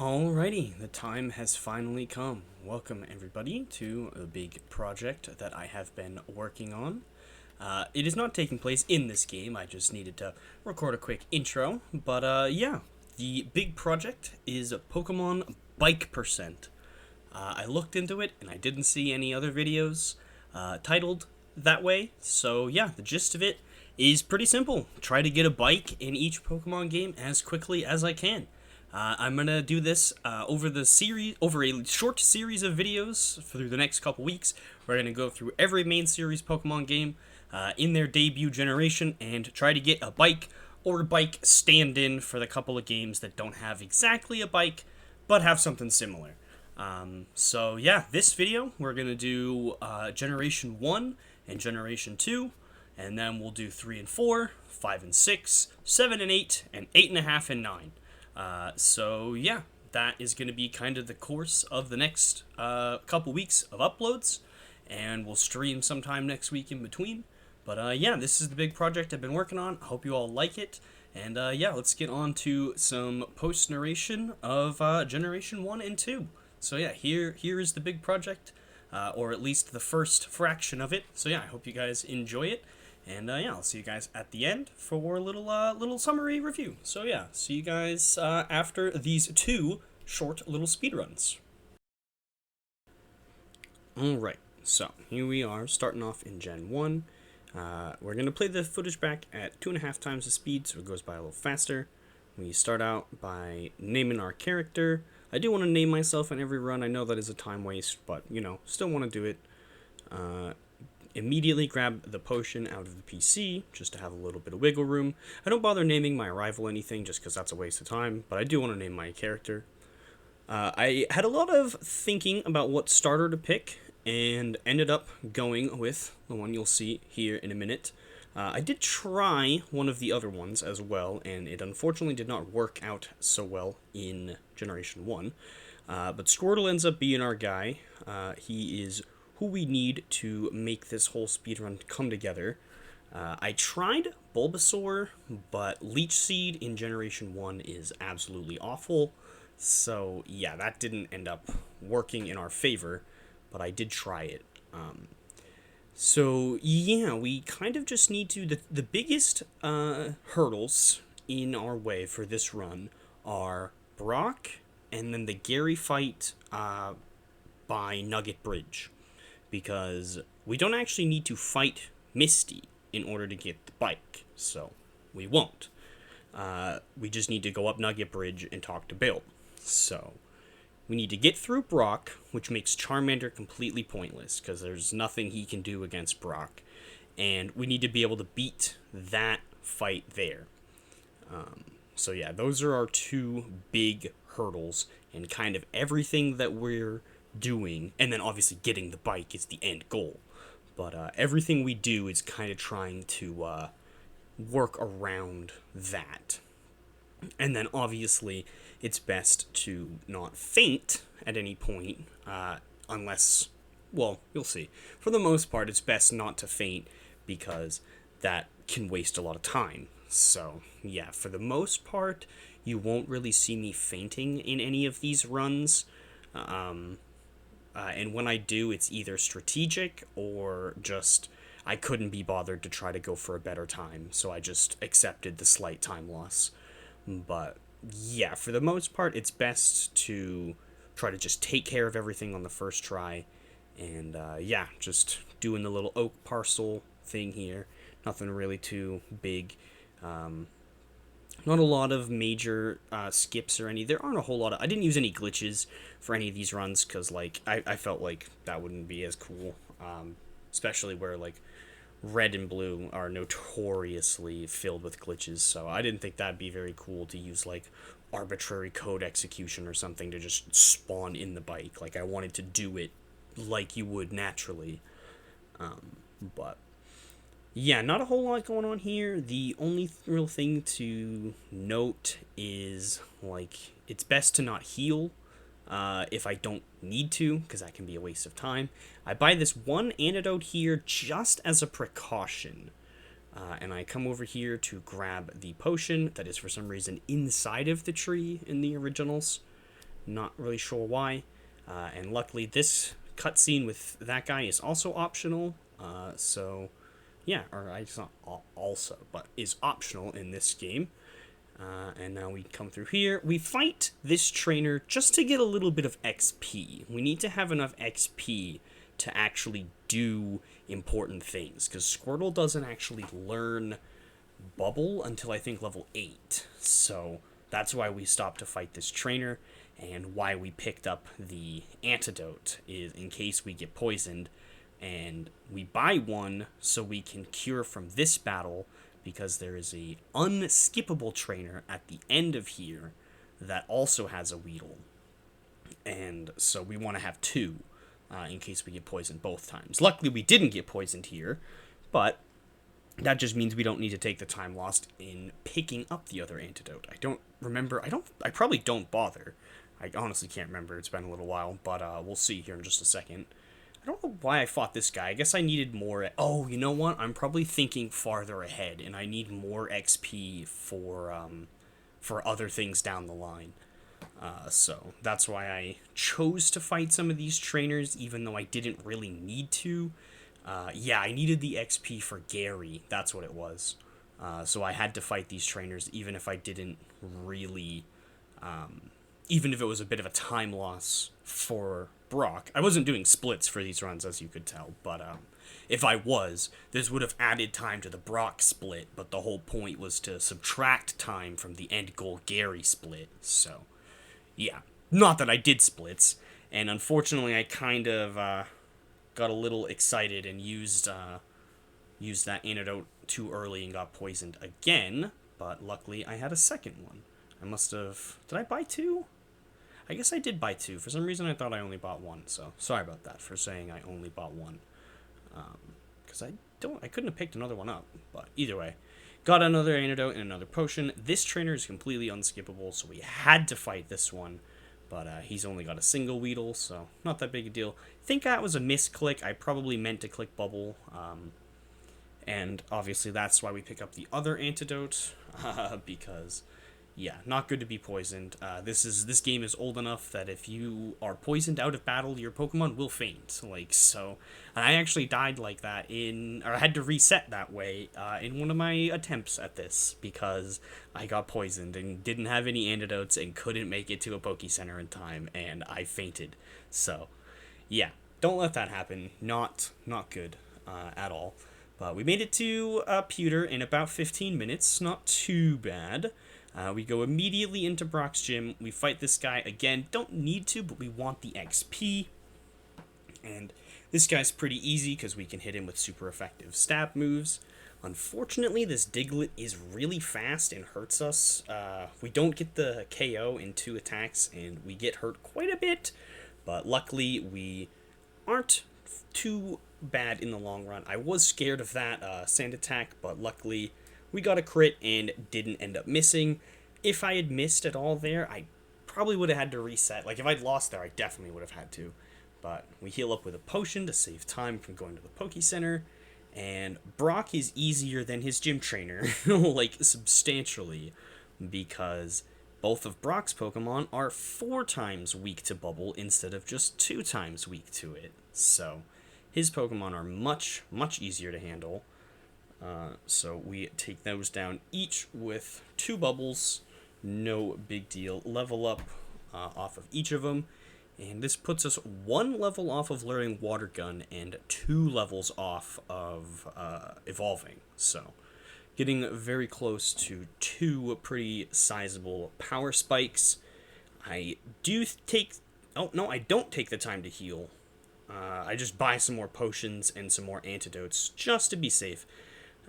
Alrighty, the time has finally come. Welcome everybody to a big project that I have been working on. It is not taking place in this game, I just needed to record a quick intro. But yeah, the big project is Pokemon Bike Percent. I looked into it and I didn't see any other videos titled that way. So yeah, the gist of it is pretty simple. Try to get a bike in each Pokemon game as quickly as I can. I'm gonna do this over a short series of videos through the next couple weeks. We're gonna go through every main series Pokemon game in their debut generation and try to get a bike or bike stand-in for the couple of games that don't have exactly a bike, but have something similar. So yeah, this video we're gonna do Generation 1 and Generation 2, and then we'll do 3 and 4, 5 and 6, 7 and 8, and 8.5 and 9. So yeah, that is going to be kind of the course of the next couple weeks of uploads, and we'll stream sometime next week in between. But yeah, this is the big project I've been working on. I hope you all like it, and yeah, let's get on to some post-narration of Generation 1 and 2. So yeah, here is the big project, or at least the first fraction of it. So yeah, I hope you guys enjoy it. And yeah, I'll see you guys at the end for a little summary review. So yeah, see you guys after these two short little speedruns. Alright, so here we are starting off in Gen 1. We're going to play the footage back at 2.5 times the speed, so it goes by a little faster. We start out by naming our character. I do want to name myself in every run. I know that is a time waste, but, you know, still want to do it. Immediately grab the potion out of the PC, just to have a little bit of wiggle room. I don't bother naming my rival anything, just because that's a waste of time, but I do want to name my character. I had a lot of thinking about what starter to pick, and ended up going with the one you'll see here in a minute. I did try one of the other ones as well, and it unfortunately did not work out so well in Generation 1. But Squirtle ends up being our guy. He is who we need to make this whole speedrun come together. I tried Bulbasaur, but Leech Seed in Generation 1 is absolutely awful. So yeah, that didn't end up working in our favor, but I did try it. So yeah, we kind of just need to... The biggest hurdles in our way for this run are Brock, and then the Gary fight by Nugget Bridge. Because we don't actually need to fight Misty in order to get the bike, so we won't. We just need to go up Nugget Bridge and talk to Bill. So we need to get through Brock, which makes Charmander completely pointless, because there's nothing he can do against Brock. And we need to be able to beat that fight there. So yeah, those are our two big hurdles, and kind of everything that we're doing, and then obviously getting the bike is the end goal, but everything we do is kind of trying to work around that. And then obviously it's best to not faint at any point, unless, well, you'll see. For the most part, it's best not to faint, because that can waste a lot of time. So yeah, for the most part, you won't really see me fainting in any of these runs. And when I do, it's either strategic or just I couldn't be bothered to try to go for a better time, so I just accepted the slight time loss. But yeah, for the most part, it's best to try to just take care of everything on the first try. And yeah, just doing the little oak parcel thing here. Nothing really too big. Not a lot of major skips or any. There aren't a whole lot of... I didn't use any glitches for any of these runs, because, like, I felt like that wouldn't be as cool. Especially where, like, red and blue are notoriously filled with glitches, so I didn't think that'd be very cool to use, like, arbitrary code execution or something to just spawn in the bike. Like, I wanted to do it like you would naturally. But... yeah, not a whole lot going on here. The only real thing to note is, like, it's best to not heal if I don't need to, because that can be a waste of time. I buy this one antidote here just as a precaution. And I come over here to grab the potion that is for some reason inside of the tree in the originals. Not really sure why. And luckily, this cutscene with that guy is also optional. So, yeah, or it's not also, but is optional in this game. And now we come through here. We fight this trainer just to get a little bit of XP. We need to have enough XP to actually do important things, because Squirtle doesn't actually learn Bubble until I think level 8. So that's why we stopped to fight this trainer, and why we picked up the antidote is in case we get poisoned, and we buy one so we can cure from this battle, because there is a unskippable trainer at the end of here that also has a Weedle. And so we want to have two in case we get poisoned both times. Luckily, we didn't get poisoned here, but that just means we don't need to take the time lost in picking up the other antidote. I don't remember. I probably don't bother. I honestly can't remember. It's been a little while, but we'll see here in just a second. I don't know why I fought this guy. I guess I needed more. Oh, you know what? I'm probably thinking farther ahead, and I need more XP for other things down the line. So that's why I chose to fight some of these trainers, even though I didn't really need to. Yeah, I needed the XP for Gary. That's what it was. So I had to fight these trainers, even if I didn't really... even if it was a bit of a time loss for Brock. I wasn't doing splits for these runs, as you could tell, but if I was, this would have added time to the Brock split, but the whole point was to subtract time from the end goal Gary split, so yeah. Not that I did splits, and unfortunately I kind of got a little excited and used that antidote too early and got poisoned again, but luckily I had a second one. I must have... Did I buy two? I guess I did buy two. For some reason, I thought I only bought one, so sorry about that for saying I only bought one. Because I couldn't have picked another one up, but either way. Got another antidote and another potion. This trainer is completely unskippable, so we had to fight this one, but he's only got a single Weedle, so not that big a deal. I think that was a misclick. I probably meant to click Bubble, and obviously that's why we pick up the other antidote, because... Yeah, not good to be poisoned. This game is old enough that if you are poisoned out of battle, your Pokemon will faint. Like, so... And I actually died like that or I had to reset that way in one of my attempts at this, because I got poisoned and didn't have any antidotes and couldn't make it to a Poke Center in time, and I fainted. So, yeah, don't let that happen. Not good at all. But we made it to Pewter in about 15 minutes. Not too bad. We go immediately into Brock's gym. We fight this guy again. Don't need to, but we want the XP. And this guy's pretty easy because we can hit him with super effective stab moves. Unfortunately, this Diglett is really fast and hurts us. We don't get the KO in 2 attacks, and we get hurt quite a bit. But luckily, we aren't too bad in the long run. I was scared of that sand attack, but luckily... We got a crit and didn't end up missing. If I had missed at all there, I probably would have had to reset. Like, if I'd lost there, I definitely would have had to. But we heal up with a potion to save time from going to the Poke Center. And Brock is easier than his gym trainer, like, substantially. Because both of Brock's Pokemon are 4 times weak to Bubble instead of just 2 times weak to it. So, his Pokemon are much, much easier to handle. So we take those down each with 2 bubbles, no big deal. Level up off of each of them, and this puts us 1 level off of learning Water Gun and 2 levels off of evolving. So getting very close to 2 pretty sizable power spikes. I do take... Oh, no, I don't take the time to heal. I just buy some more potions and some more antidotes just to be safe.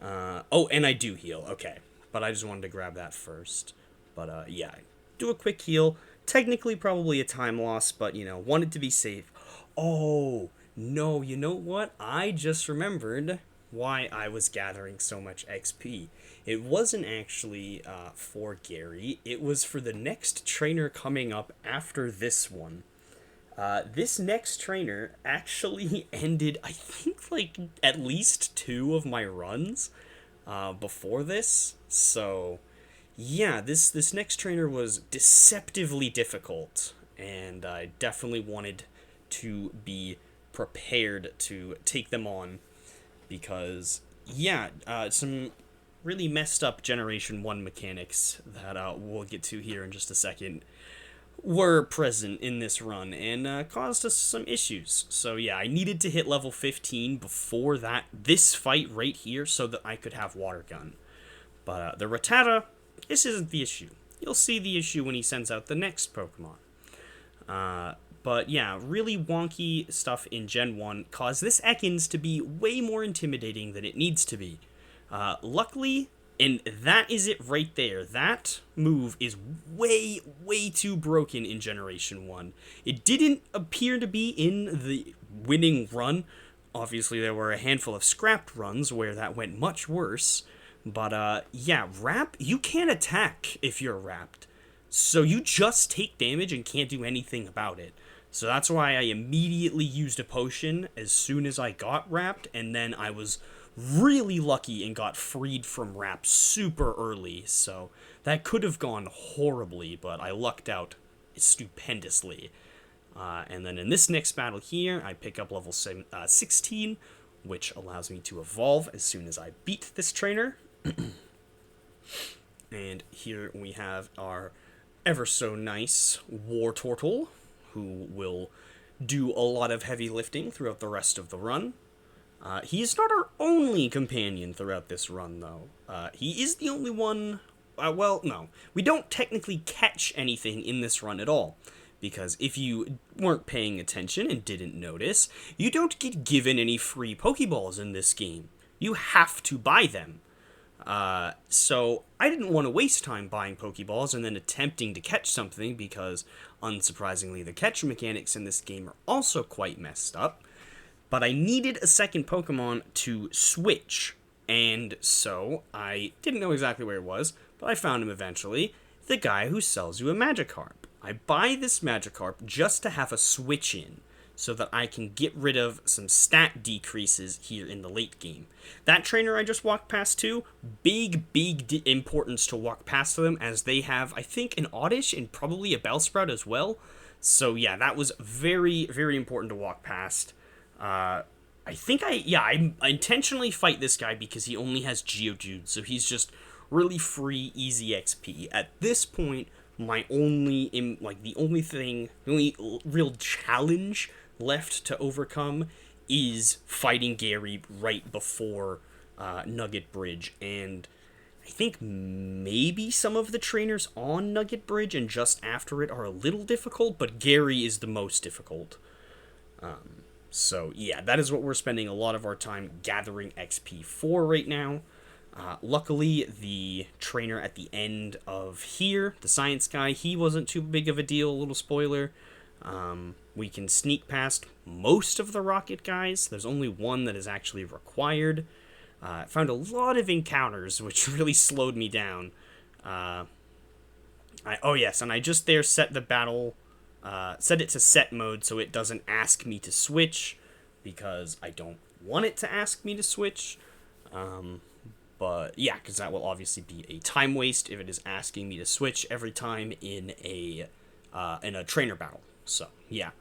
Oh, and I do heal. Okay. But I just wanted to grab that first. But, yeah. Do a quick heal. Technically, probably a time loss, but, wanted to be safe. Oh, no. You know what? I just remembered why I was gathering so much XP. It wasn't actually for Gary. It was for the next trainer coming up after this one. This next trainer actually ended, I think, like, at least 2 of my runs before this. So, yeah, this next trainer was deceptively difficult. and I definitely wanted to be prepared to take them on because, yeah, some really messed up Generation 1 mechanics that we'll get to here in just a second were present in this run and caused us some issues. So yeah, I needed to hit level 15 before this fight right here so that I could have Water Gun. But the Rattata, this isn't the issue. You'll see the issue when he sends out the next Pokemon. But yeah, really wonky stuff in Gen 1 caused this Ekans to be way more intimidating than it needs to be. Luckily, and that is it right there. That move is way, way too broken in Generation 1. It didn't appear to be in the winning run. Obviously, there were a handful of scrapped runs where that went much worse. But, yeah, Wrap, you can't attack if you're wrapped. So you just take damage and can't do anything about it. So that's why I immediately used a potion as soon as I got wrapped, and then I was really lucky and got freed from wrap super early. So that could have gone horribly, but I lucked out stupendously. And then in this next battle here, I pick up level 16, which allows me to evolve as soon as I beat this trainer. And here we have our ever so nice War Turtle, who will do a lot of heavy lifting throughout the rest of the run. He is not our only companion throughout this run, though. He is the only one... well, no. We don't technically catch anything in this run at all. Because if you weren't paying attention and didn't notice, you don't get given any free Pokeballs in this game. You have to buy them. So I didn't want to waste time buying Pokeballs and then attempting to catch something because, unsurprisingly, the catch mechanics in this game are also quite messed up. But I needed a second Pokemon to switch, and so I didn't know exactly where it was, but I found him eventually, the guy who sells you a Magikarp. I buy this Magikarp just to have a switch in, so that I can get rid of some stat decreases here in the late game. That trainer I just walked past too, big importance to walk past them, as they have, I think, an Oddish and probably a Bellsprout as well. So yeah, that was very, very important to walk past. I intentionally fight this guy because he only has Geodude, so he's just really free, easy XP. At this point, the only real challenge left to overcome is fighting Gary right before Nugget Bridge, and I think maybe some of the trainers on Nugget Bridge and just after it are a little difficult, but Gary is the most difficult. So yeah, that is what we're spending a lot of our time gathering XP for right now. Luckily, the trainer at the end of here, the science guy, he wasn't too big of a deal, a little spoiler. We can sneak past most of the rocket guys. There's only one that is actually required. I found a lot of encounters, which really slowed me down. And I just there set the battle... set it to set mode so it doesn't ask me to switch, because I don't want it to ask me to switch. But yeah, because that will obviously be a time waste if it is asking me to switch every time in a trainer battle. So yeah.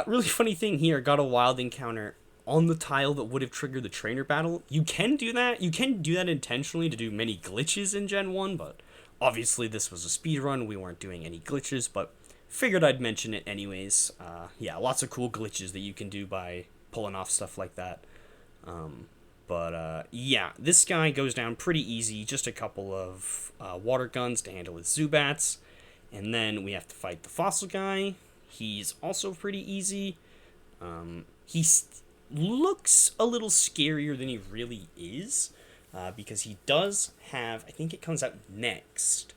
Really funny thing here, got a wild encounter on the tile that would have triggered the trainer battle. You can do that. You can do that intentionally to do many glitches in Gen 1, but obviously this was a speed run. We weren't doing any glitches, but figured I'd mention it anyways. Yeah, lots of cool glitches that you can do by pulling off stuff like that. Yeah, this guy goes down pretty easy. Just a couple of water guns to handle his Zubats. And then we have to fight the fossil guy. He's also pretty easy. He looks a little scarier than he really is. Because he does have... I think it comes out next.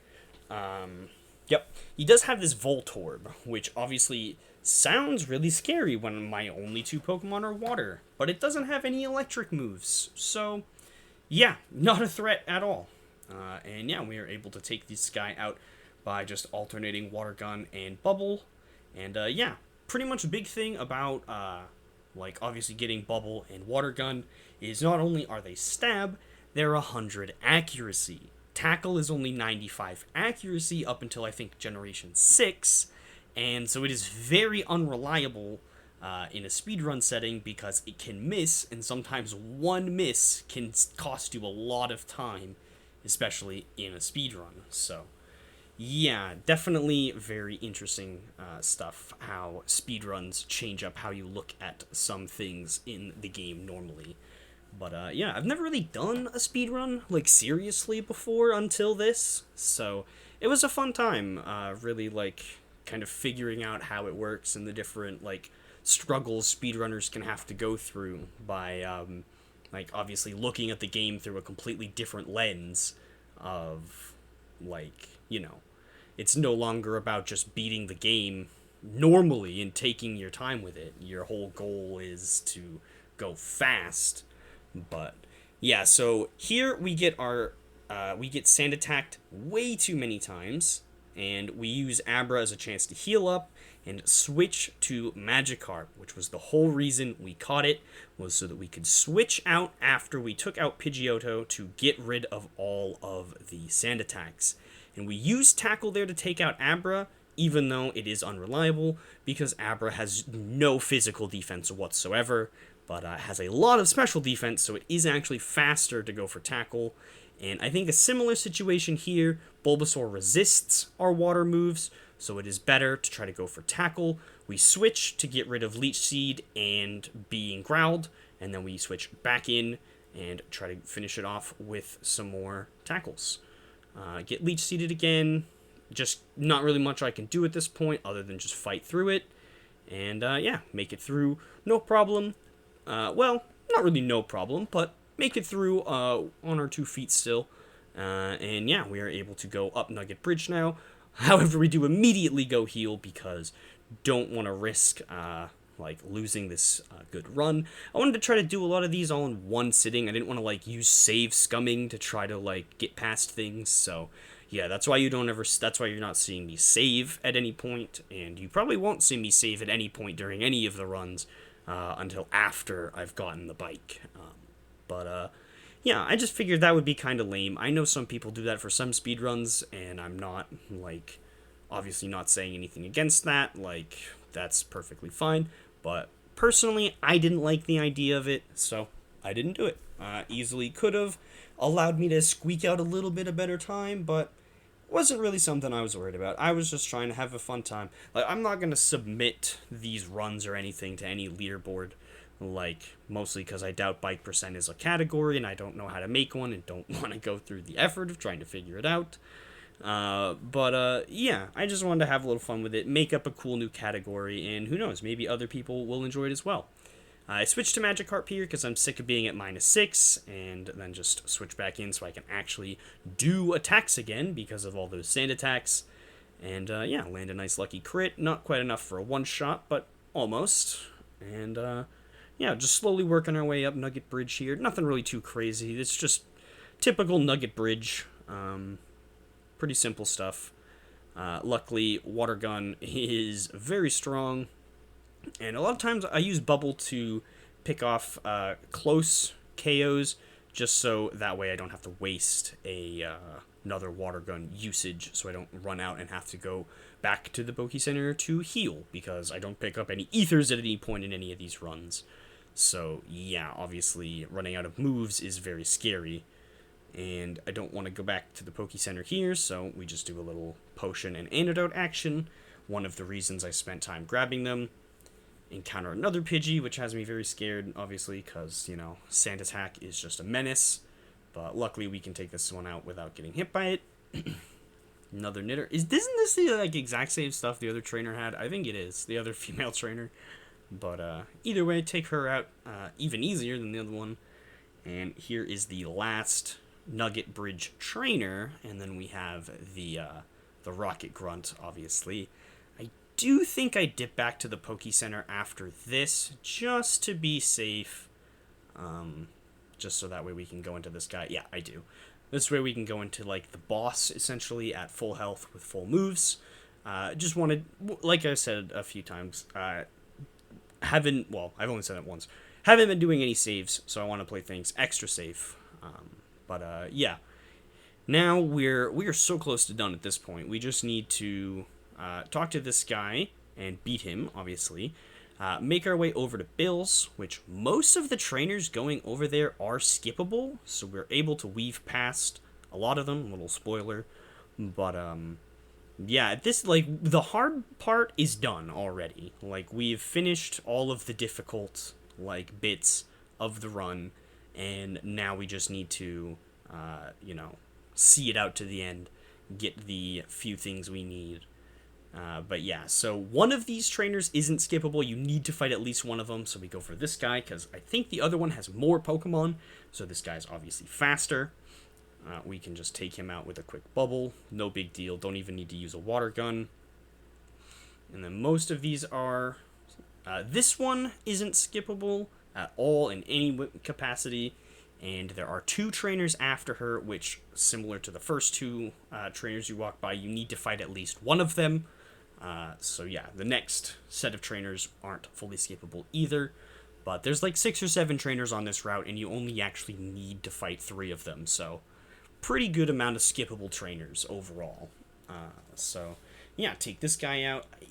Yep, he does have this Voltorb, which obviously sounds really scary when my only two Pokemon are water, but it doesn't have any electric moves, so yeah, not a threat at all. And yeah, we are able to take this guy out by just alternating Water Gun and Bubble, and yeah, pretty much a big thing about, obviously getting Bubble and Water Gun is not only are they stab, they're 100 accuracy. Tackle is only 95 accuracy up until, I think, Generation 6, And so it is very unreliable in a speedrun setting because it can miss, and sometimes one miss can cost you a lot of time, especially in a speedrun. So, yeah, definitely very interesting stuff how speedruns change up how you look at some things in the game normally. But yeah, I've never really done a speedrun, like, seriously before until this, so it was a fun time, really, like, kind of figuring out how it works and the different, like, struggles speedrunners can have to go through by, like, obviously looking at the game through a completely different lens of, like, it's no longer about just beating the game normally and taking your time with it. Your whole goal is to go fast. But yeah, so here we get our we get sand attacked way too many times, and we use Abra as a chance to heal up and switch to Magikarp, which was the whole reason we caught it, was so that we could switch out after we took out Pidgeotto to get rid of all of the sand attacks. And we use Tackle there to take out Abra, even though it is unreliable, because Abra has no physical defense whatsoever, but has a lot of special defense, so it is actually faster to go for Tackle. And I think a similar situation here, Bulbasaur resists our water moves, so it is better to try to go for Tackle. We switch to get rid of Leech Seed and being growled, and then we switch back in and try to finish it off with some more tackles. Get Leech Seeded again. Just not really much I can do at this point other than just fight through it. And yeah, make it through. No problem. Well, not really no problem, but make it through on our 2 feet still. And yeah, we are able to go up Nugget Bridge now. However, we do immediately go heal because don't want to risk like losing this good run. I wanted to try to do a lot of these all in one sitting. I didn't want to like use save scumming to try to like get past things. So yeah, that's why that's why you're not seeing me save at any point, and you probably won't see me save at any point during any of the runs until after I've gotten the bike. But yeah, I just figured that would be kind of lame. I know some people do that for some speedruns, and I'm not, like, obviously not saying anything against that. Like, that's perfectly fine. But personally, I didn't like the idea of it, so I didn't do it. Easily could have allowed me to squeak out a little bit of better time, but wasn't really something I was worried about. I was just trying to have a fun time. Like, I'm not going to submit these runs or anything to any leaderboard, like, mostly because I doubt bike percent is a category and I don't know how to make one and don't want to go through the effort of trying to figure it out. But yeah, I just wanted to have a little fun with it, make up a cool new category, and who knows, maybe other people will enjoy it as well. I switched to Magikarp here because I'm sick of being at -6, and then just switch back in so I can actually do attacks again because of all those sand attacks. And yeah, land a nice lucky crit. Not quite enough for a one-shot, but almost. And yeah, just slowly working our way up Nugget Bridge here. Nothing really too crazy. It's just typical Nugget Bridge. Pretty simple stuff. Luckily, Water Gun is very strong. And a lot of times I use Bubble to pick off close KOs, just so that way I don't have to waste another Water Gun usage, so I don't run out and have to go back to the Poké Center to heal, because I don't pick up any Ethers at any point in any of these runs. So yeah, obviously running out of moves is very scary, and I don't want to go back to the Poké Center here, so we just do a little potion and antidote action. One of the reasons I spent time grabbing them. Encounter another Pidgey, which has me very scared, obviously, because, you know, Sand Attack is just a menace. But luckily we can take this one out without getting hit by it. Another Knitter. Isn't this the like exact same stuff the other trainer had? I think it is, the other female trainer. But either way, take her out even easier than the other one. And here is the last Nugget Bridge trainer, and then we have the Rocket Grunt, obviously. I do think I dip back to the Poké Center after this, just to be safe. Just so that way we can go into this guy. Yeah, I do. This way we can go into, like, the boss, essentially, at full health with full moves. Just wanted, like I said a few times, I've only said it once. Haven't been doing any saves, so I want to play things extra safe. But yeah. Now we are so close to done at this point. We just need to talk to this guy and beat him, obviously. Make our way over to Bill's, which most of the trainers going over there are skippable, so we're able to weave past a lot of them. Little spoiler, but yeah, this, like, the hard part is done already. Like, we've finished all of the difficult, like, bits of the run, and now we just need to, you know, see it out to the end, get the few things we need. But yeah, so one of these trainers isn't skippable. You need to fight at least one of them. So we go for this guy because I think the other one has more Pokemon. So this guy's obviously faster. We can just take him out with a quick bubble. No big deal. Don't even need to use a water gun. And then most of these are... this one isn't skippable at all in any capacity. And there are 2 trainers after her, which, similar to the first 2 trainers you walk by, you need to fight at least one of them. So yeah, the next set of trainers aren't fully skippable either. But there's like 6 or 7 trainers on this route, and you only actually need to fight 3 of them. So pretty good amount of skippable trainers overall. So yeah, take this guy out. I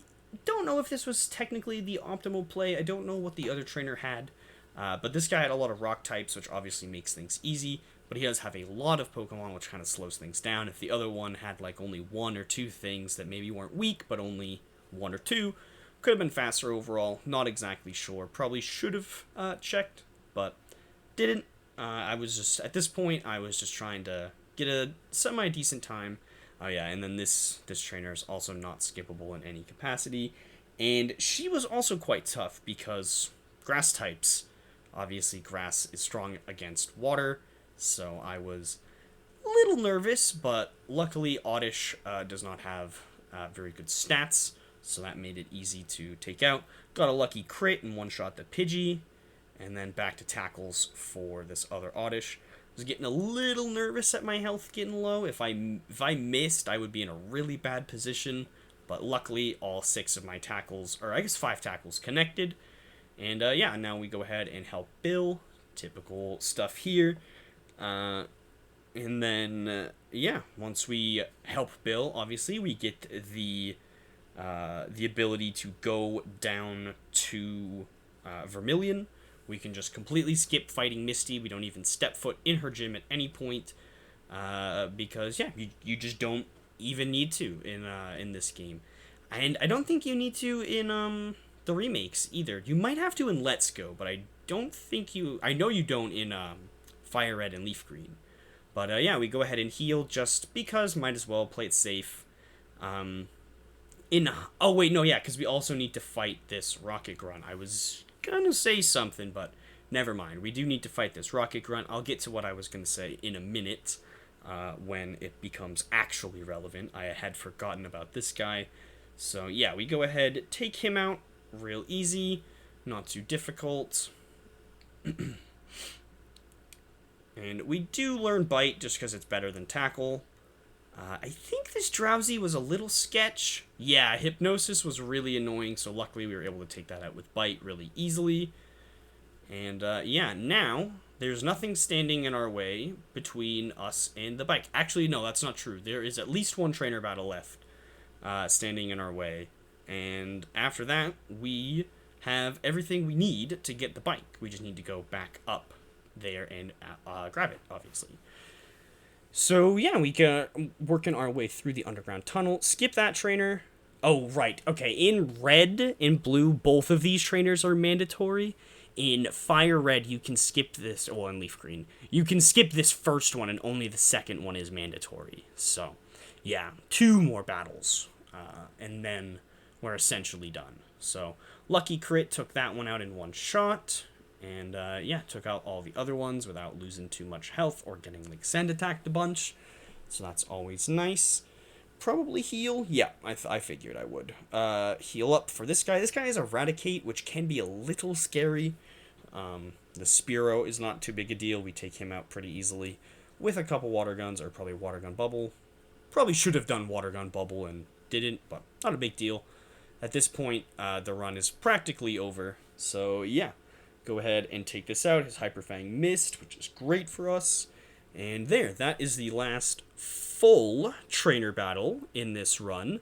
don't know if this was technically the optimal play. I don't know what the other trainer had. But this guy had a lot of rock types, which obviously makes things easy. But he does have a lot of Pokemon, which kind of slows things down. If the other one had like only 1 or 2 things that maybe weren't weak, but only 1 or 2, could have been faster overall. Not exactly sure. Probably should have checked, but didn't. I was just, at this point, I was just trying to get a semi-decent time. Oh yeah, and then this trainer is also not skippable in any capacity. And she was also quite tough because grass types. Obviously, grass is strong against water, so I was a little nervous, but luckily Oddish does not have very good stats, so that made it easy to take out. Got a lucky crit and one-shot the Pidgey, and then back to tackles for this other Oddish. I was getting a little nervous at my health getting low. If I missed, I would be in a really bad position, but luckily all 6 of my tackles, or I guess 5 tackles connected. And yeah, now we go ahead and help Bill. Typical stuff here. And then, yeah, once we help Bill, obviously, we get the ability to go down to Vermilion. We can just completely skip fighting Misty. We don't even step foot in her gym at any point. Because, yeah, you just don't even need to in this game. And I don't think you need to in... the remakes either. You might have to in Let's Go, but I don't think you... I know you don't in Fire Red and Leaf Green. But yeah, we go ahead and heal just because might as well play it safe. Oh wait, no, yeah, because we also need to fight this Rocket Grunt. I was gonna say something, but never mind. We do need to fight this Rocket Grunt. I'll get to what I was gonna say in a minute when it becomes actually relevant. I had forgotten about this guy. So yeah, we go ahead, take him out. Real easy, not too difficult. And we do learn Bite just because it's better than Tackle. I think this Drowsy was a little sketch. Yeah, Hypnosis was really annoying, so luckily we were able to take that out with Bite really easily. And yeah, now there's nothing standing in our way between us and the bike. Actually, no, that's not true. There is at least 1 trainer battle left standing in our way. And after that, we have everything we need to get the bike. We just need to go back up there and grab it, obviously. So, yeah, we can working our way through the underground tunnel. Skip that trainer. Oh, right. Okay, in red and blue, both of these trainers are mandatory. In Fire Red, you can skip this, or in Leaf Green, you can skip this first one, and only the second one is mandatory. So, yeah, 2 more battles, and then we're essentially done. So, lucky crit took that one out in 1 shot, and yeah, took out all the other ones without losing too much health or getting like send attacked a bunch. So that's always nice. Probably heal. Yeah, I figured I would. Heal up for this guy. This guy is Eradicate, which can be a little scary. The Spearow is not too big a deal. We take him out pretty easily with a couple water guns, or probably water gun bubble. Probably should have done water gun bubble and didn't, but not a big deal. At this point, the run is practically over. So yeah, go ahead and take this out. His Hyper Fang missed, which is great for us. And there, that is the last full trainer battle in this run.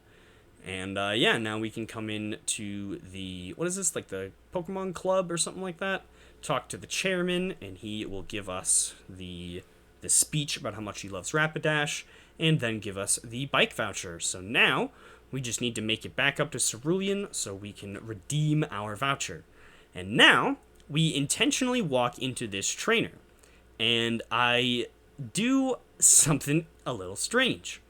And yeah, now we can come in to the, what is this, like the Pokemon Club or something like that? Talk to the chairman, and he will give us the speech about how much he loves Rapidash, and then give us the bike voucher. So now we just need to make it back up to Cerulean so we can redeem our voucher. And now we intentionally walk into this trainer, and I do something a little strange.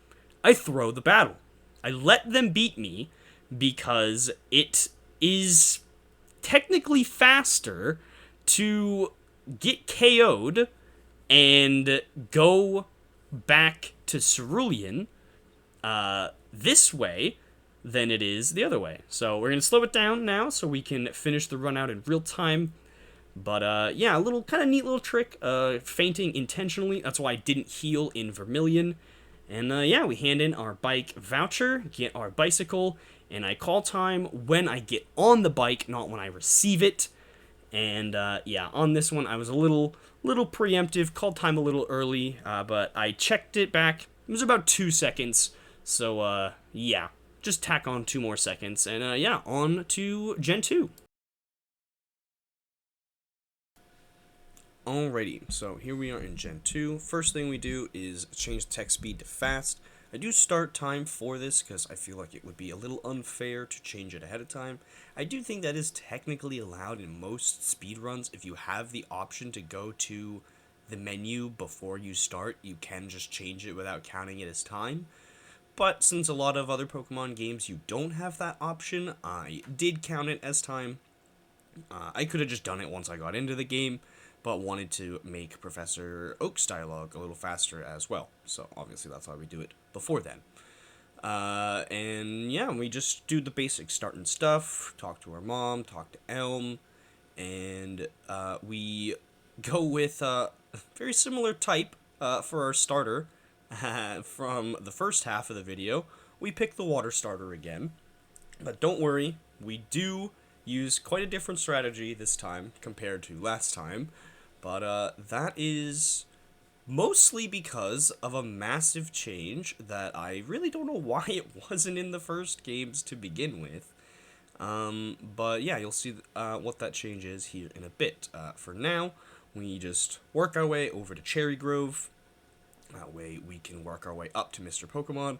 I throw the battle. I let them beat me because it is technically faster to get KO'd and go back to Cerulean this way than it is the other way. So we're going to slow it down now so we can finish the run out in real time. But yeah, a little kind of neat little trick, fainting intentionally. That's why I didn't heal in Vermilion. And yeah, we hand in our bike voucher, get our bicycle, and I call time when I get on the bike, not when I receive it. And yeah, on this one, I was a little preemptive, called time a little early, but I checked it back. It was about 2 seconds. So yeah, just tack on 2 more seconds, and yeah, on to Gen 2. Alrighty, so here we are in Gen 2. First thing we do is change text speed to fast. I do start time for this because I feel like it would be a little unfair to change it ahead of time. I do think that is technically allowed in most speedruns. If you have the option to go to the menu before you start, you can just change it without counting it as time. But since a lot of other Pokemon games you don't have that option, I did count it as time. I could have just done it once I got into the game, but wanted to make Professor Oak's dialogue a little faster as well. So obviously that's why we do it before then. And yeah, we just do the basic starting stuff, talk to our mom, talk to Elm, and we go with a very similar type for our starter from the first half of the video. We pick the water starter again, but don't worry, we do use quite a different strategy this time compared to last time, but that is mostly because of a massive change that I really don't know why it wasn't in the first games to begin with. But yeah, you'll see what that change is here in a bit. For now, we just work our way over to Cherry Grove. That way we can work our way up to Mr. Pokemon.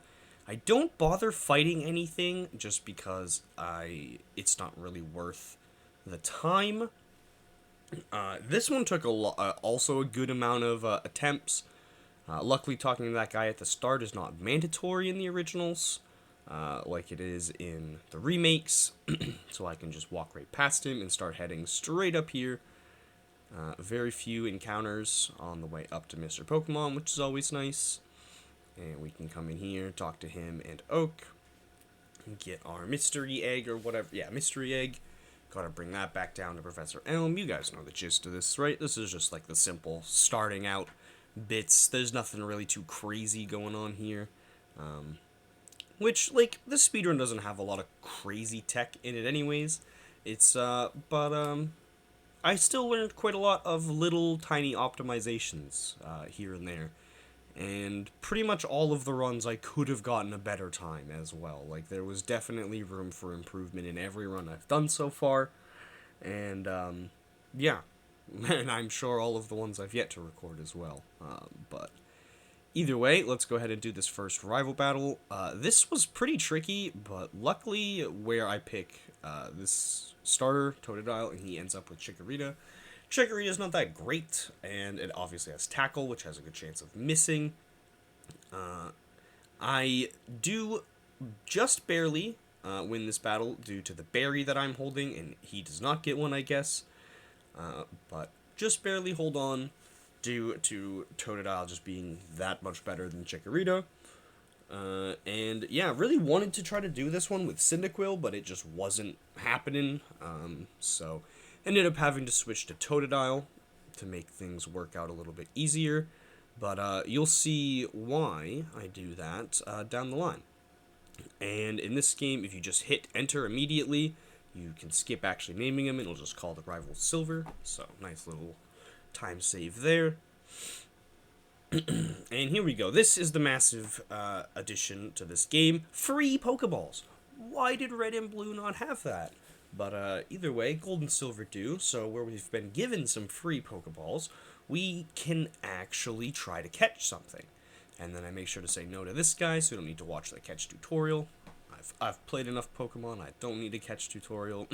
I don't bother fighting anything just because it's not really worth the time. This one took also a good amount of attempts. Luckily, talking to that guy at the start is not mandatory in the originals, like it is in the remakes, so I can just walk right past him and start heading straight up here. Very few encounters on the way up to Mr. Pokemon, which is always nice. And we can come in here, talk to him and Oak, and get our mystery egg or whatever. Yeah, mystery egg. Gotta bring that back down to Professor Elm. You guys know the gist of this, right? This is just like the simple starting out bits. There's nothing really too crazy going on here. Which, like, this speedrun doesn't have a lot of crazy tech in it anyways. But I still learned quite a lot of little tiny optimizations here and there. And pretty much all of the runs I could have gotten a better time as well. Like, there was definitely room for improvement in every run I've done so far. And, yeah. And I'm sure all of the ones I've yet to record as well. But either way, let's go ahead and do this first rival battle. This was pretty tricky, but luckily where I pick this starter, Totodile, and he ends up with Chikorita. Chikorita's not that great, and it obviously has Tackle, which has a good chance of missing. I do just barely win this battle due to the berry that I'm holding, and he does not get one, I guess. But just barely hold on due to Totodile just being that much better than Chikorita. And yeah, really wanted to try to do this one with Cyndaquil, but it just wasn't happening. So ended up having to switch to Totodile to make things work out a little bit easier. But you'll see why I do that down the line. And in this game, if you just hit enter immediately, you can skip actually naming him, and it'll just call the rival Silver. So nice little time save there. And here we go. This is the massive addition to this game. Free Pokeballs. why did red and blue not have that? But either way, gold and silver do, so where we've been given some free Pokeballs, we can actually try to catch something. And then I make sure to say no to this guy, so we don't need to watch the catch tutorial. I've played enough Pokemon, I don't need a catch tutorial.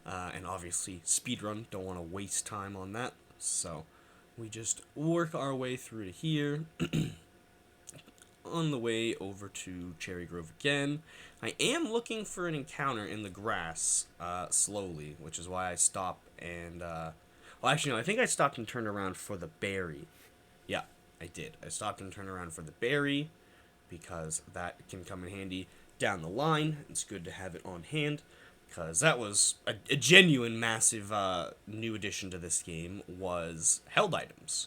And obviously, speedrun, don't want to waste time on that. So, we just work our way through to here. On the way over to Cherry Grove again. I am looking for an encounter in the grass, slowly, which is why I stop and, well, actually, no, I think I stopped and turned around for the berry. Yeah, I did. I stopped and turned around for the berry, because that can come in handy down the line. It's good to have it on hand, because that was a genuine massive, new addition to this game, was held items.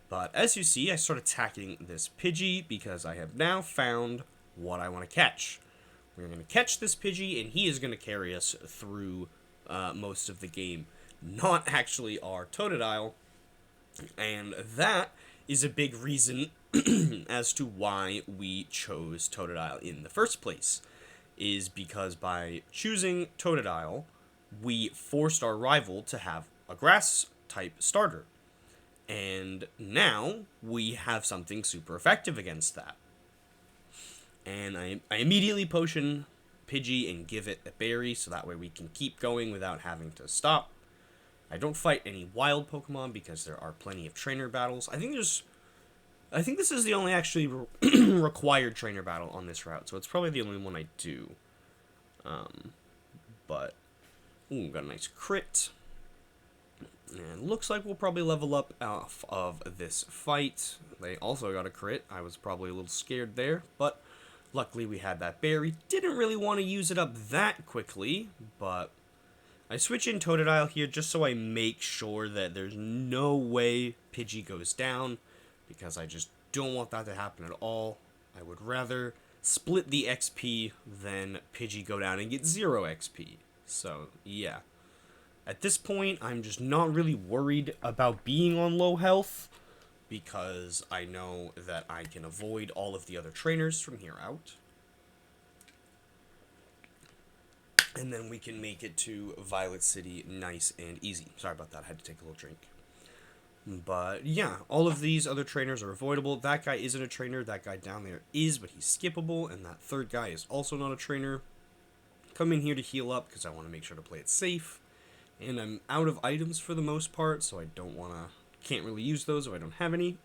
But as you see, I start attacking this Pidgey because I have now found what I want to catch. We're going to catch this Pidgey, and he is going to carry us through most of the game. Not actually our Totodile, and that is a big reason as to why we chose Totodile in the first place. Is because by choosing Totodile, we forced our rival to have a grass-type starter. And now we have something super effective against that. And I immediately potion Pidgey and give it a berry, so that way we can keep going without having to stop. I don't fight any wild Pokemon because there are plenty of trainer battles. I think this is the only actually required trainer battle on this route, so it's probably the only one I do. But ooh, got a nice crit. And looks like we'll probably level up off of this fight. They also got a crit. I was probably a little scared there, but luckily we had that berry. Didn't really want to use it up that quickly, but I switch in Totodile here just so I make sure that there's no way Pidgey goes down, because I just don't want that to happen at all. I would rather split the XP than Pidgey go down and get 0 XP. So, yeah. At this point, I'm just not really worried about being on low health, because I know that I can avoid all of the other trainers from here out. And then we can make it to Violet City nice and easy. Sorry about that, I had to take a little drink. But yeah, all of these other trainers are avoidable. That guy isn't a trainer, that guy down there is, but he's skippable, and that third guy is also not a trainer. Come in here to heal up, because I want to make sure to play it safe. And I'm out of items for the most part, so I can't really use those if I don't have any.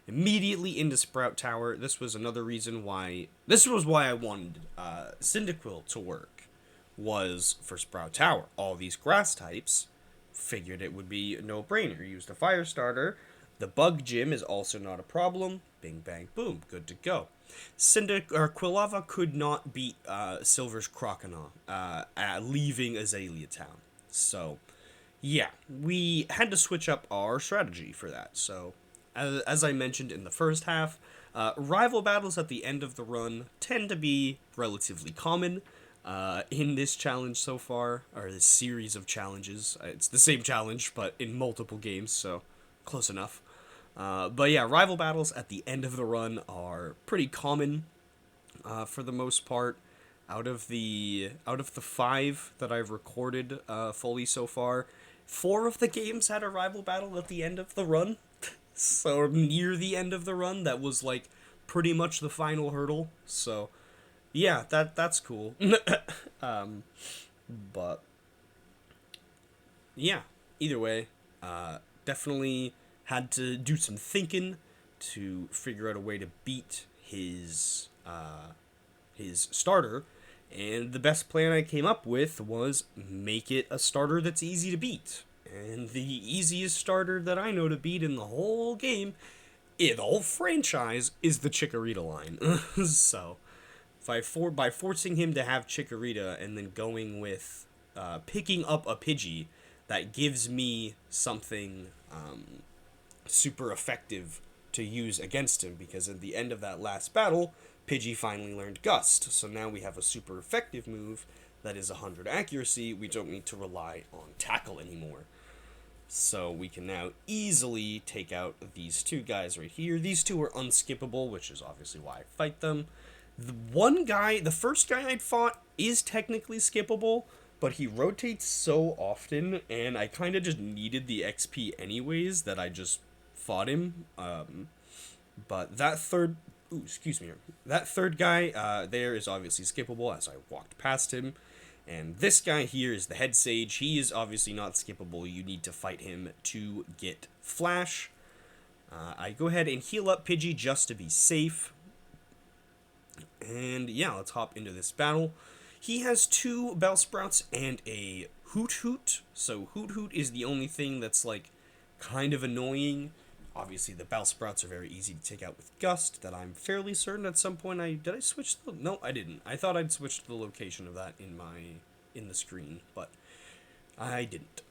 Immediately into Sprout Tower. This was another reason why, I wanted Cyndaquil to work, was for Sprout Tower. All these grass types, figured it would be a no-brainer. Used a fire starter. The bug gym is also not a problem. Bing, bang, boom. Good to go. Quilava could not beat Silver's Croconaw, leaving Azalea Town. So, yeah, we had to switch up our strategy for that. So, as I mentioned in the first half, rival battles at the end of the run tend to be relatively common in this challenge so far, or this series of challenges. It's the same challenge, but in multiple games, so close enough. But yeah, rival battles at the end of the run are pretty common for the most part. Out of the 5 that I've recorded fully so far, 4 of the games had a rival battle at the end of the run. So near the end of the run, that was like pretty much the final hurdle. So yeah, that's cool. But yeah, either way, definitely had to do some thinking to figure out a way to beat his starter. And the best plan I came up with was make it a starter that's easy to beat. And the easiest starter that I know to beat in the whole game, in the whole franchise, is the Chikorita line. So, by forcing him to have Chikorita and then going with picking up a Pidgey, that gives me something super effective to use against him, because at the end of that last battle, Pidgey finally learned Gust, so now we have a super effective move that is 100 accuracy. We don't need to rely on Tackle anymore. So we can now easily take out these 2 guys right here. These 2 are unskippable, which is obviously why I fight them. The first guy I'd fought is technically skippable, but he rotates so often, and I kind of just needed the XP anyways that I just fought him. But that third, ooh, excuse me, that third guy there is obviously skippable as I walked past him. And this guy here is the head sage. He is obviously not skippable. You need to fight him to get flash. I go ahead and heal up Pidgey just to be safe. And yeah, let's hop into this battle. He has 2 Bellsprouts and a Hoot Hoot. So Hoot Hoot is the only thing that's like kind of annoying. Obviously, the Bellsprouts are very easy to take out with Gust. That I'm fairly certain at some point did I switch the, no, I didn't. I thought I'd switched the location of that in the screen, but I didn't.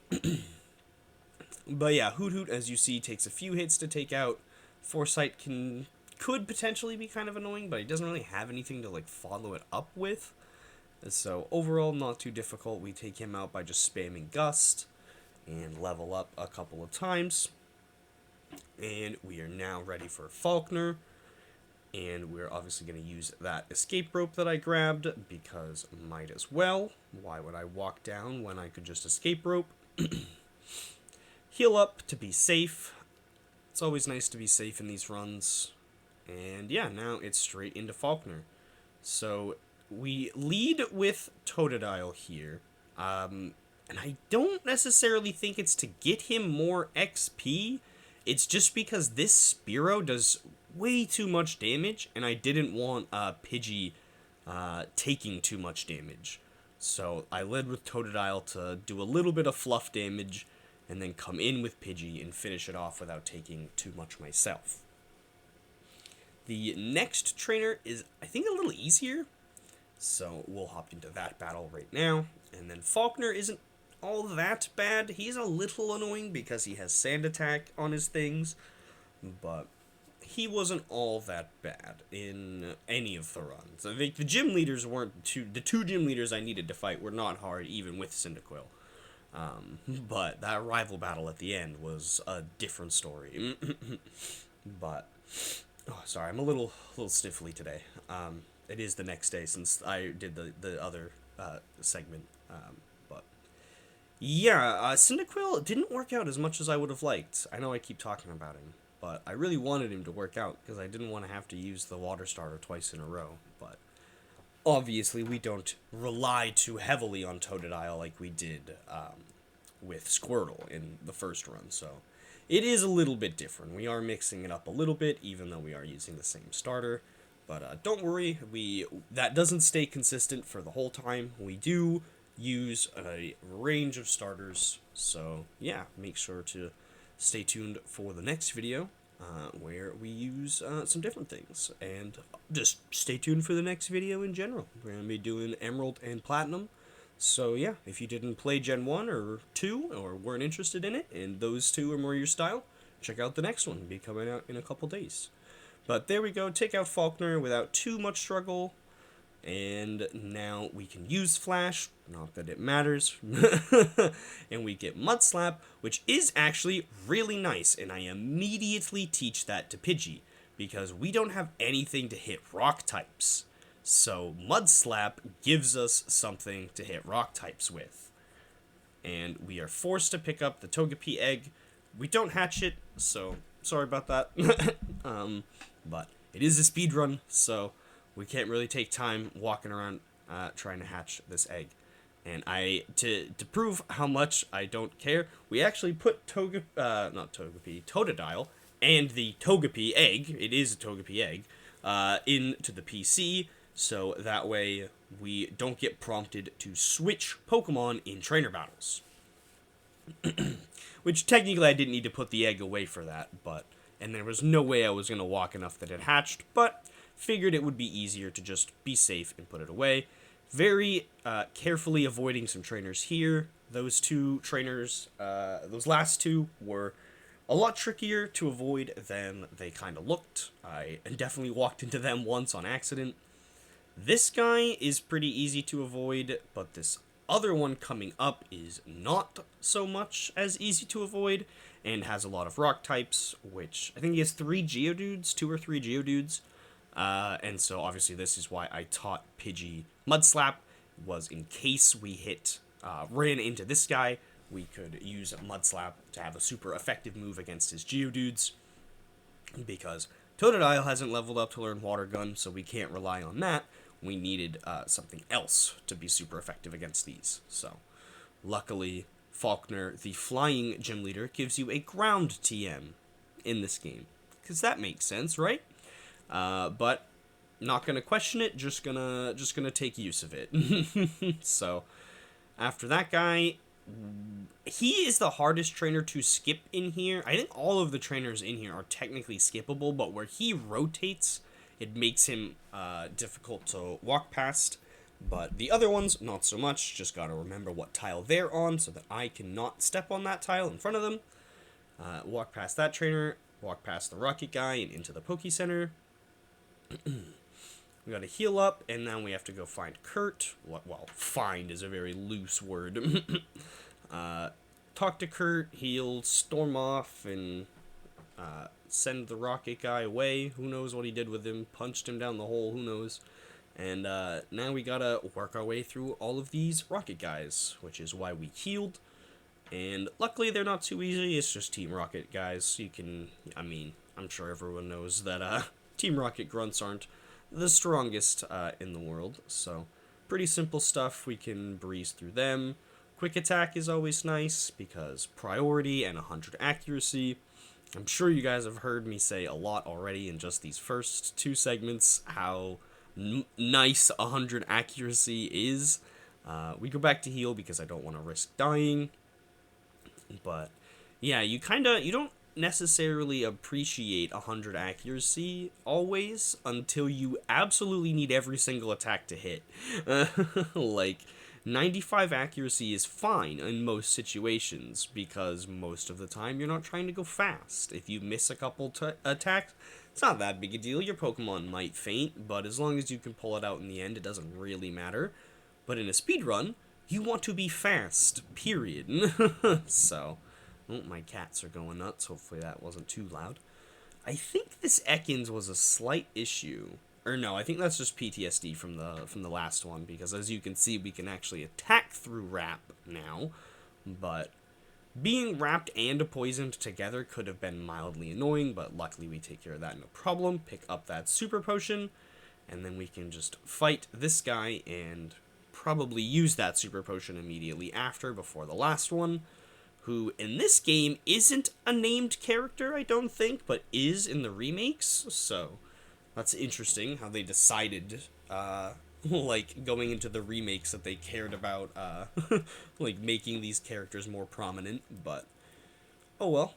But yeah, Hoot Hoot, as you see, takes a few hits to take out. Foresight could potentially be kind of annoying, but he doesn't really have anything to like follow it up with. So overall, not too difficult. We take him out by just spamming Gust and level up a couple of times. And we are now ready for Falkner. And we're obviously going to use that escape rope that I grabbed, because might as well. Why would I walk down when I could just escape rope? Heal up to be safe. It's always nice to be safe in these runs. And yeah, now it's straight into Falkner. So we lead with Totodile here. And I don't necessarily think it's to get him more XP. It's just because this Spearow does way too much damage, and I didn't want Pidgey taking too much damage. So I led with Totodile to do a little bit of fluff damage, and then come in with Pidgey and finish it off without taking too much myself. The next trainer is, I think, a little easier, so we'll hop into that battle right now. And then Falkner isn't all that bad. He's a little annoying because he has Sand Attack on his things, but he wasn't all that bad in any of the runs. I think the gym leaders weren't the 2 gym leaders I needed to fight were not hard, even with Cyndaquil. But that rival battle at the end was a different story. But, oh, sorry, I'm a little stiffly today. It is the next day since I did the other segment. But yeah, Cyndaquil didn't work out as much as I would have liked. I know I keep talking about him, but I really wanted him to work out because I didn't want to have to use the water starter twice in a row. But obviously, we don't rely too heavily on Totodile like we did with Squirtle in the first run, so it is a little bit different. We are mixing it up a little bit, even though we are using the same starter. But don't worry, that doesn't stay consistent for the whole time. We do use a range of starters, so yeah, make sure to stay tuned for the next video, where we use some different things. And just stay tuned for the next video in general. We're going to be doing Emerald and Platinum. So yeah, if you didn't play Gen 1 or 2, or weren't interested in it, and those 2 are more your style, check out the next one. It'll be coming out in a couple days. But there we go, take out Falkner without too much struggle. And now we can use Flash, not that it matters. And we get Mud Slap, which is actually really nice, and I immediately teach that to Pidgey, because we don't have anything to hit rock types. So Mud Slap gives us something to hit rock types with. And we are forced to pick up the Togepi egg. We don't hatch it, so sorry about that. But it is a speed run, so we can't really take time walking around trying to hatch this egg. And to prove how much I don't care, we actually put Totodile and the Togepi egg, it is a Togepi egg, into the PC, so that way we don't get prompted to switch Pokemon in trainer battles. Which technically I didn't need to put the egg away for that, and there was no way I was going to walk enough that it hatched, but figured it would be easier to just be safe and put it away. Very carefully avoiding some trainers here. Those 2 trainers, those last 2 were a lot trickier to avoid than they kind of looked. I definitely walked into them once on accident. This guy is pretty easy to avoid, but this other one coming up is not so much as easy to avoid, and has a lot of rock types, which I think he has 3 Geodudes, 2 or 3 Geodudes. And so obviously this is why I taught Pidgey Mud Slap, was in case we ran into this guy, we could use Mud Slap to have a super effective move against his Geodudes, because Totodile hasn't leveled up to learn Water Gun, so we can't rely on that. We needed something else to be super effective against these. So, luckily, Faulkner, the flying gym leader, gives you a ground TM in this game, because that makes sense, right? But not gonna question it, just gonna take use of it. So, after that guy, he is the hardest trainer to skip in here. I think all of the trainers in here are technically skippable, but where he rotates, it makes him difficult to walk past. But the other ones, not so much. Just gotta remember what tile they're on so that I cannot step on that tile in front of them. Walk past that trainer, walk past the rocket guy and into the Poke Center. We gotta heal up, and now we have to go find Kurt. Well, find is a very loose word. Talk to Kurt, heal, storm off, and send the rocket guy away. Who knows what he did with him? Punched him down the hole, who knows? And now we gotta work our way through all of these rocket guys, which is why we healed. And luckily they're not too easy, it's just Team Rocket guys. I'm sure everyone knows that Team Rocket grunts aren't the strongest in the world, so pretty simple stuff, we can breeze through them. Quick attack is always nice, because priority and 100 accuracy. I'm sure you guys have heard me say a lot already in just these first 2 segments, how nice 100 accuracy is. We go back to heal because I don't want to risk dying, but yeah, you don't necessarily appreciate 100 accuracy always until you absolutely need every single attack to hit. Like, 95 accuracy is fine in most situations, because most of the time you're not trying to go fast. If you miss a couple attacks, it's not that big a deal. Your Pokemon might faint, but as long as you can pull it out in the end, it doesn't really matter. But in a speedrun, you want to be fast, period. So, oh, my cats are going nuts. Hopefully that wasn't too loud. I think this Ekans was a slight issue. Or no, I think that's just PTSD from the last one, because as you can see, we can actually attack through Wrap now. But being wrapped and poisoned together could have been mildly annoying, but luckily we take care of that no problem. Pick up that Super Potion, and then we can just fight this guy and probably use that Super Potion immediately after, before the last one, who in this game isn't a named character, I don't think, but is in the remakes, so that's interesting how they decided, like, going into the remakes that they cared about, like, making these characters more prominent, but, oh well,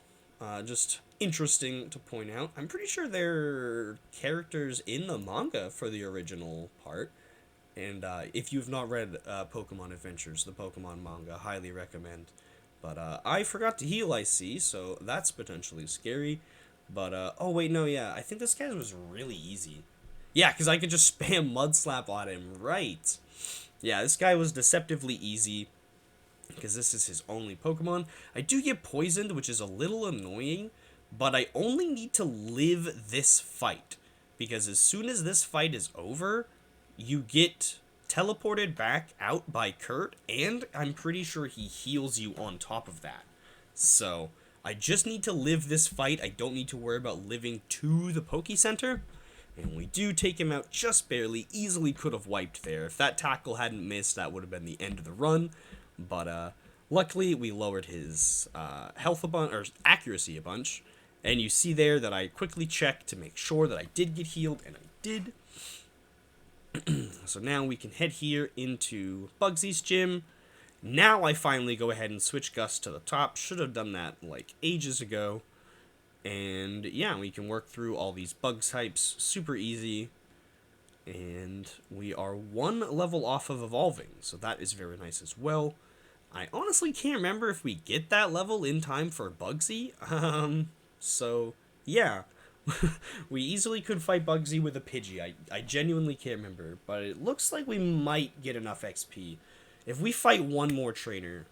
just interesting to point out. I'm pretty sure they're characters in the manga for the original part. And if you've not read Pokemon Adventures, the Pokemon manga, highly recommend. But I forgot to heal, I see, so that's potentially scary. But, oh wait, no, yeah, I think this guy was really easy. Yeah, because I could just spam Mud Slap on him, right. Yeah, this guy was deceptively easy, because this is his only Pokemon. I do get poisoned, which is a little annoying, but I only need to live this fight. Because as soon as this fight is over, you get teleported back out by Kurt, and I'm pretty sure he heals you on top of that. So, I just need to live this fight. I don't need to worry about living to the Poke Center. And we do take him out just barely. Easily could have wiped there. If that tackle hadn't missed, that would have been the end of the run. But, luckily, we lowered his health a bunch, or accuracy a bunch. And you see there that I quickly checked to make sure that I did get healed, and I did. So now we can head here into Bugsy's gym. Now I finally go ahead and switch Gus to the top. Should have done that like ages ago. And yeah, we can work through all these bug types super easy. And we are 1 level off of evolving, so that is very nice as well. I honestly can't remember if we get that level in time for Bugsy. So yeah. We easily could fight Bugsy with a Pidgey. I genuinely can't remember, but it looks like we might get enough XP. If we fight one more trainer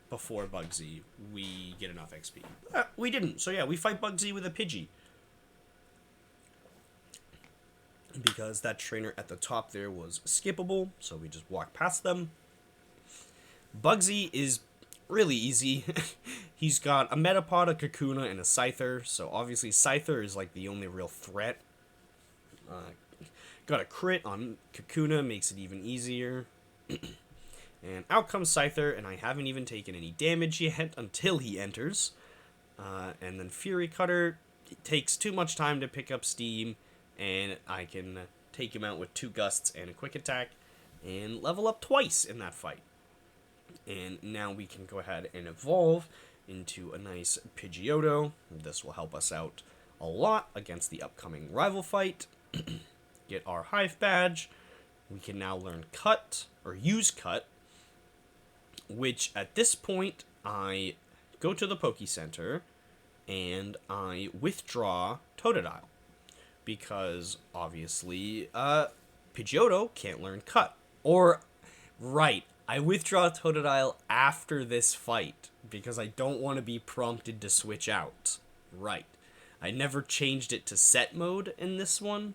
before Bugsy, we get enough XP. We didn't, so yeah, we fight Bugsy with a Pidgey. because that trainer at the top there was skippable, so we just walk past them. Bugsy is really easy. He's got a Metapod, a Kakuna, and a Scyther, so obviously Scyther is like the only real threat. Got a crit on Kakuna, makes it even easier. And out comes Scyther, and I haven't even taken any damage yet until he enters. And then Fury Cutter, it takes too much time to pick up steam, and I can take him out with 2 gusts and a quick attack, and level up twice in that fight. And now we can go ahead and evolve into a nice Pidgeotto. This will help us out a lot against the upcoming rival fight. Get our Hive Badge. We can now learn Cut, or use Cut, which at this point I go to the Poke Center and I withdraw Totodile, because obviously Pidgeotto can't learn Cut. Or, right, I withdraw Totodile after this fight because I don't want to be prompted to switch out. Right. I never changed it to set mode in this one.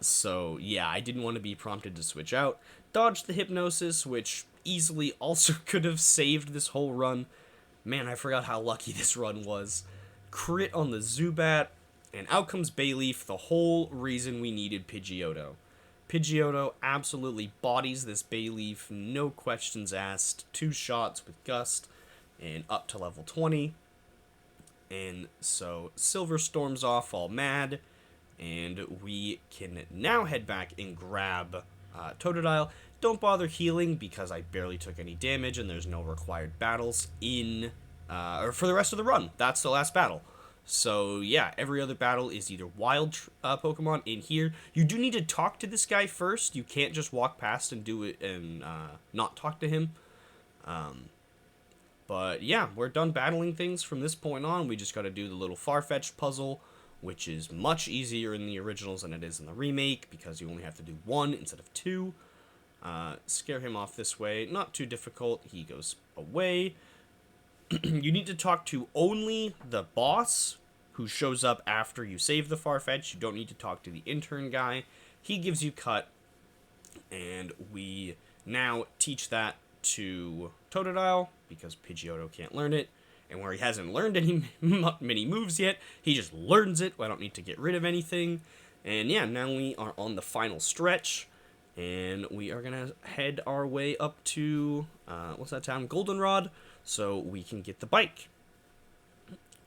So yeah, I didn't want to be prompted to switch out. Dodged the Hypnosis, which easily also could have saved this whole run. Man, I forgot how lucky this run was. Crit on the Zubat, and out comes Bayleaf, the whole reason we needed Pidgeotto. Pidgeotto absolutely bodies this Bayleaf, no questions asked. 2 shots with Gust, and up to level 20. And so Silver storms off all mad, and we can now head back and grab Totodile. Don't bother healing because I barely took any damage, and there's no required battles in or for the rest of the run. That's the last battle. So yeah, every other battle is either wild Pokemon in here. You do need to talk to this guy first. You can't just walk past and do it and not talk to him. But yeah, we're done battling things from this point on. We just got to do the little Farfetch'd puzzle, which is much easier in the originals than it is in the remake, because you only have to do 1 instead of 2. Scare him off this way. Not too difficult. He goes away. You need to talk to only the boss, who shows up after you save the Farfetch. You don't need to talk to the intern guy. He gives you Cut, and we now teach that to Totodile, because Pidgeotto can't learn it. And where he hasn't learned any many moves yet, he just learns it. I don't need to get rid of anything. And yeah, now we are on the final stretch, and we are gonna head our way up to what's that town? Goldenrod, so we can get the bike.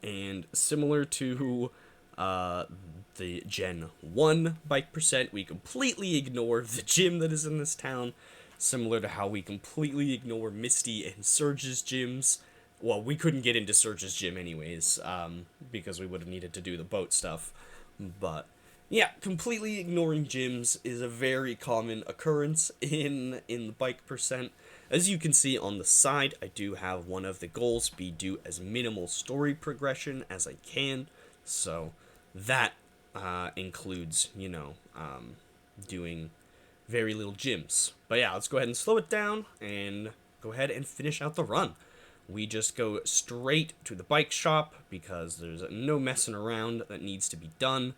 And similar to the Gen 1 bike percent, we completely ignore the gym that is in this town. Similar to how we completely ignore Misty and Surge's gyms. Well, we couldn't get into Surge's gym anyways, because we would have needed to do the boat stuff. But yeah, completely ignoring gyms is a very common occurrence in the bike percent. As you can see on the side, I do have one of the goals be do as minimal story progression as I can. So that includes, doing very little gyms. But yeah, let's go ahead and slow it down and go ahead and finish out the run. We just go straight to the bike shop because there's no messing around that needs to be done.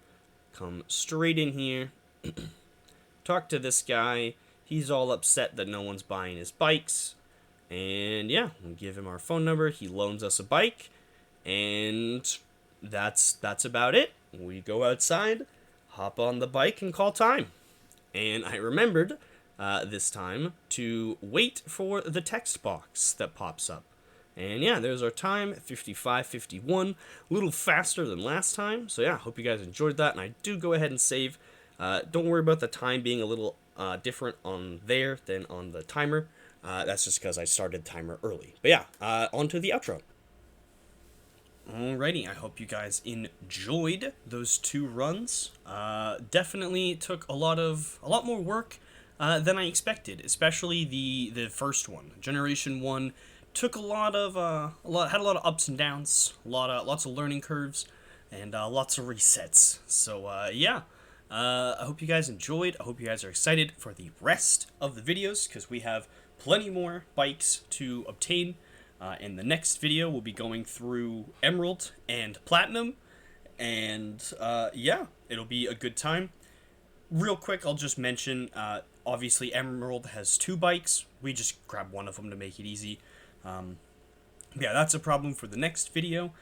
Come straight in here, talk to this guy. He's all upset that no one's buying his bikes. And yeah, we give him our phone number. He loans us a bike. And that's about it. We go outside, hop on the bike, and call time. And I remembered this time to wait for the text box that pops up. And yeah, there's our time, 55:51, a little faster than last time. So yeah, hope you guys enjoyed that. And I do go ahead and save. Don't worry about the time being a little different on there than on the timer. That's just because I started the timer early. But yeah, on to the outro. Alrighty, I hope you guys enjoyed those 2 runs. Definitely took a lot more work than I expected, especially the first one. Generation 1 took had a lot of ups and downs, lots of learning curves, and lots of resets. So yeah, I hope you guys enjoyed. I hope you guys are excited for the rest of the videos, because we have plenty more bikes to obtain. In the next video, we'll be going through Emerald and Platinum, and yeah, it'll be a good time. real quick, I'll just mention, obviously Emerald has 2 bikes. We just grab one of them to make it easy. Yeah, that's a problem for the next video.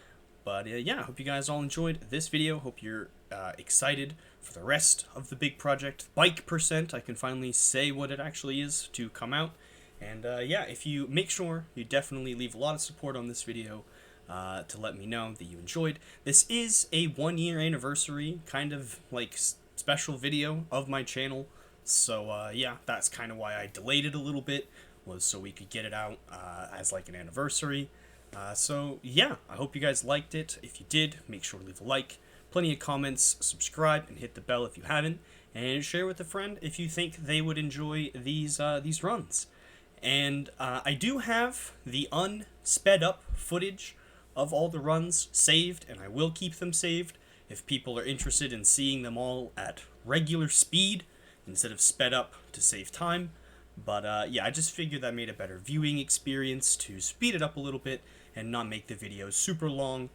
But yeah, I hope you guys all enjoyed this video. Hope you're excited for the rest of the big project. Bike percent, I can finally say what it actually is to come out. And yeah, if you make sure you definitely leave a lot of support on this video to let me know that you enjoyed. This is a 1-year anniversary kind of like special video of my channel. So yeah, that's kind of why I delayed it a little bit, was so we could get it out as like an anniversary. So yeah, I hope you guys liked it. If you did, make sure to leave a like, plenty of comments, subscribe, and hit the bell if you haven't, and share with a friend if you think they would enjoy these runs. And I do have the unsped up footage of all the runs saved, and I will keep them saved if people are interested in seeing them all at regular speed instead of sped up to save time. But yeah, I just figured that made a better viewing experience to speed it up a little bit and not make the videos super long.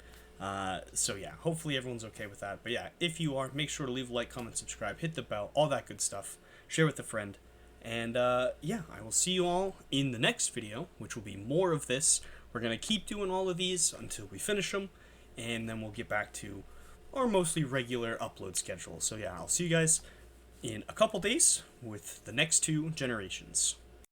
So yeah, hopefully everyone's okay with that. But yeah, if you are, make sure to leave a like, comment, subscribe, hit the bell, all that good stuff. Share with a friend. And yeah, I will see you all in the next video, which will be more of this. We're going to keep doing all of these until we finish them, and then we'll get back to our mostly regular upload schedule. So yeah, I'll see you guys in a couple days with the next 2 generations.